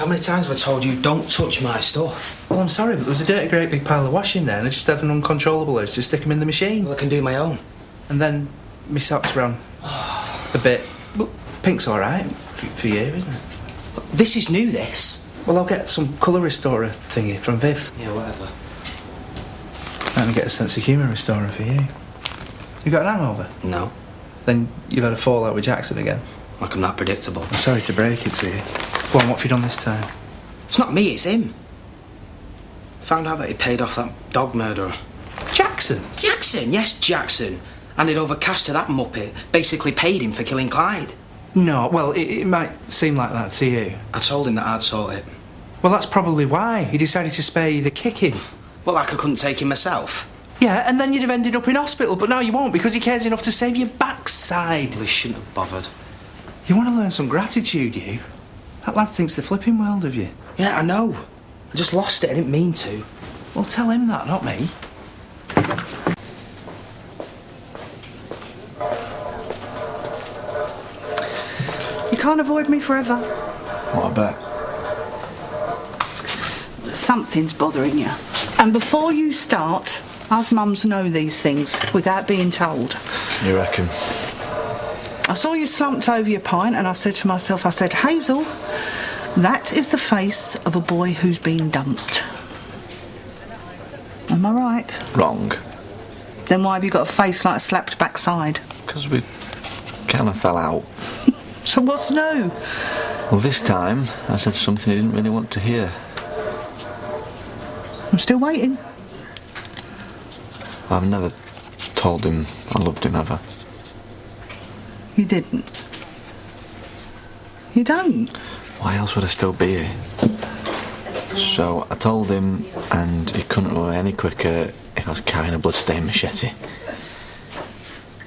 How many times have I told you, don't touch my stuff? Well, I'm sorry, but there was a dirty great big pile of washing there and I just had an uncontrollable urge to stick them in the machine. Well, I can do my own. And then my socks ran a bit. But pink's all right for you, isn't it? This is new, this. Well, I'll get some colour restorer thingy from Viv's. Yeah, whatever. And get a sense of humour restorer for you. You got an hangover? No. Then you've had a fallout with Jackson again? Like I'm that predictable. I'm sorry to break it to you. Go on, what have you done this time? It's not me, it's him. Found out that he paid off that dog murderer. Jackson? Jackson, yes, Jackson. Handed over cash to that muppet. Basically paid him for killing Clyde. No, well, it might seem like that to you. I told him that I'd sort it. Well, that's probably why he decided to spare you the kicking. Well, like I couldn't take him myself. Yeah, and then you'd have ended up in hospital, but now you won't because he cares enough to save your backside. Well, he shouldn't have bothered. You want to learn some gratitude, you? That lad thinks the flipping world of you. Yeah, I know. I just lost it, I didn't mean to. Well, tell him that, not me. You can't avoid me forever. What about? Something's bothering you. And before you start, us mums know these things without being told. You reckon? I saw you slumped over your pint and I said to myself, Hazel, that is the face of a boy who's been dumped. Am I right? Wrong. Then why have you got a face like a slapped backside? Because we kind of fell out. So what's new? Well, this time I said something he didn't really want to hear. I'm still waiting. I've never told him I loved him, have I? You didn't? You don't? Why else would I still be here? So I told him, and he couldn't run any quicker if I was carrying a bloodstained machete.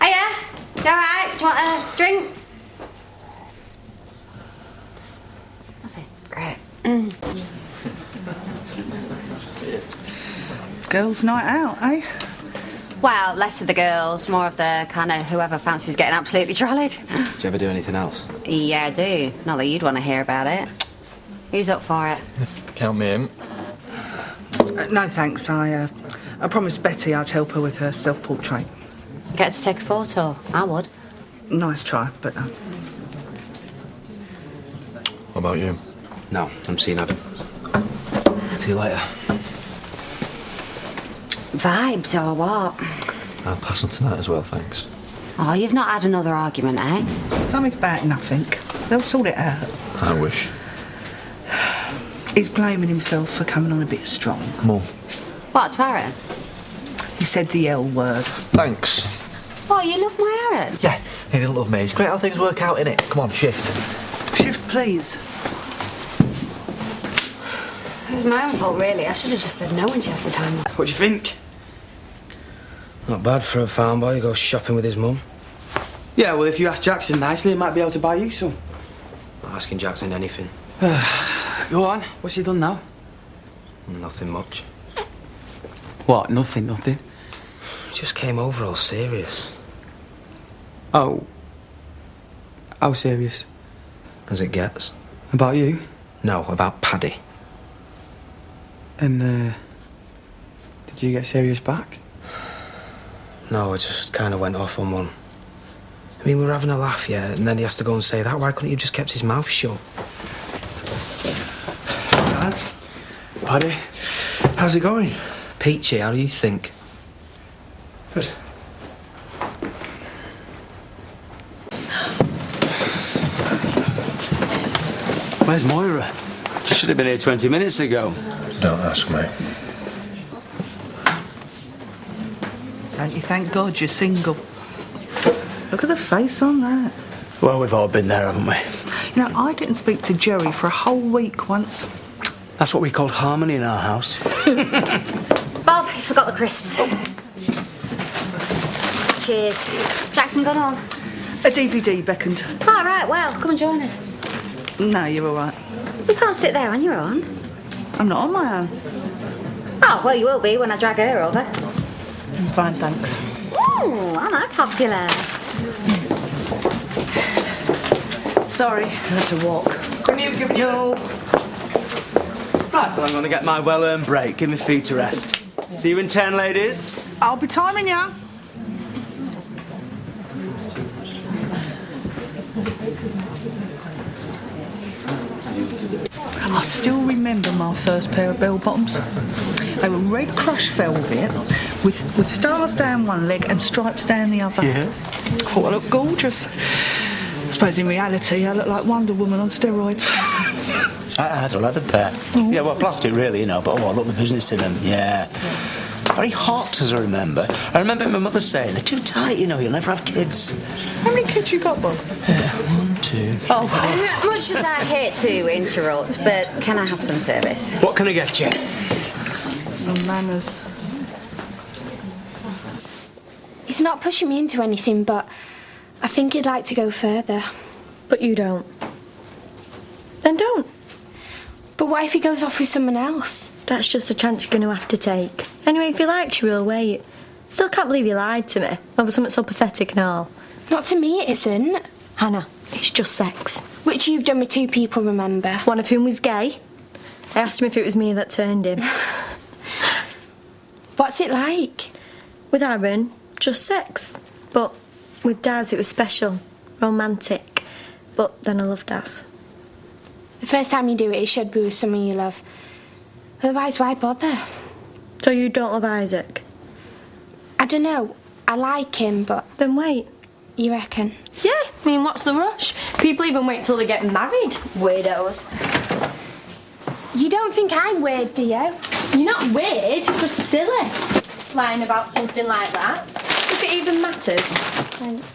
Hiya! You alright? Do you want a drink? Nothing. Great. Girls' night out, eh? Well, less of the girls, more of the kind of whoever fancies getting absolutely trolleyed. Do you ever do anything else? Yeah, I do. Not that you'd want to hear about it. Who's up for it? Count me in. No thanks, I promised Betty I'd help her with her self-portrait. Get her to take a photo. I would. Nice try, but What about you? No, I'm seeing Adam. See you later. Vibes or what? I'll pass on to that as well, thanks. Oh, you've not had another argument, eh? something about nothing. They'll sort it out. I wish. He's blaming himself for coming on a bit strong. More. What, to Aaron? He said the L word. Thanks. What, you love my Aaron? Yeah, he didn't love me. It's great how things work out, innit? Come on, shift. Shift, please. It was my own fault, really. I should have just said no when she asked for time. What do you think? Not bad for a farm boy who goes shopping with his mum. Yeah, well, if you ask Jackson nicely, he might be able to buy you some. Not asking Jackson anything. Go on, what's he done now? Nothing much. What, nothing? He just came over all serious. Oh. How serious? As it gets. About you? No, about Paddy. And, did you get serious back? No, I just kind of went off on one. I mean, we were having a laugh, yeah, and then he has to go and say that. Why couldn't he have just kept his mouth shut? Lads, Paddy? how's it going? Peachy, how do you think? Good. Where's Moira? She should have been here 20 minutes ago. Don't ask me. Don't you thank God you're single? Look at the face on that. Well, we've all been there, haven't we? You know, I didn't speak to Jerry for a whole week once. That's what we called harmony in our house. Bob, you forgot the crisps. Cheers. Jackson gone on? A DVD beckoned. All right, well, come and join us. No, you're all right. We can't sit there on your own. I'm not on my own. Oh, well, you will be when I drag her over. I'm fine, thanks. Ooh, I'm not popular. Sorry, I had to walk. Couldn't you give me... Yo. Right, well, I'm going to get my well-earned break. Give me feet to rest. See you in 10, ladies. I'll be timing you. I still remember my first pair of bell-bottoms. They were red crushed velvet with stars down one leg and stripes down the other. Yes. I thought I looked gorgeous. I suppose in reality I look like Wonder Woman on steroids. I had a leather pair. Yeah, well, plastic really, you know, but oh, look, the business in them, yeah. Very hot, as I remember. I remember my mother saying, they're too tight, you know, you'll never have kids. How many kids you got, Bob? 1, 2. Oh, Much as I hate to interrupt, but can I have some service? What can I get you? some manners. He's not pushing me into anything, but I think he'd like to go further. But you don't. Then don't. But what if he goes off with someone else? That's just a chance you're going to have to take. Anyway, if he likes you, he'll wait. Still can't believe you lied to me over something so pathetic and all. Not to me, it isn't. Hannah, it's just sex. Which you've done with two people, remember? One of whom was gay. I asked him if it was me that turned him. What's it like? With Aaron, just sex. But with Daz, it was special, romantic. But then I loved Daz. The first time you do it, it should be with someone you love. Otherwise, why bother? So you don't love Isaac? I don't know. I like him, but... Then wait. You reckon? Yeah, I mean, what's the rush? People even wait till they get married. Weirdos. You don't think I'm weird, do you? You're not weird, you're just silly. Lying about something like that. If it even matters. Thanks.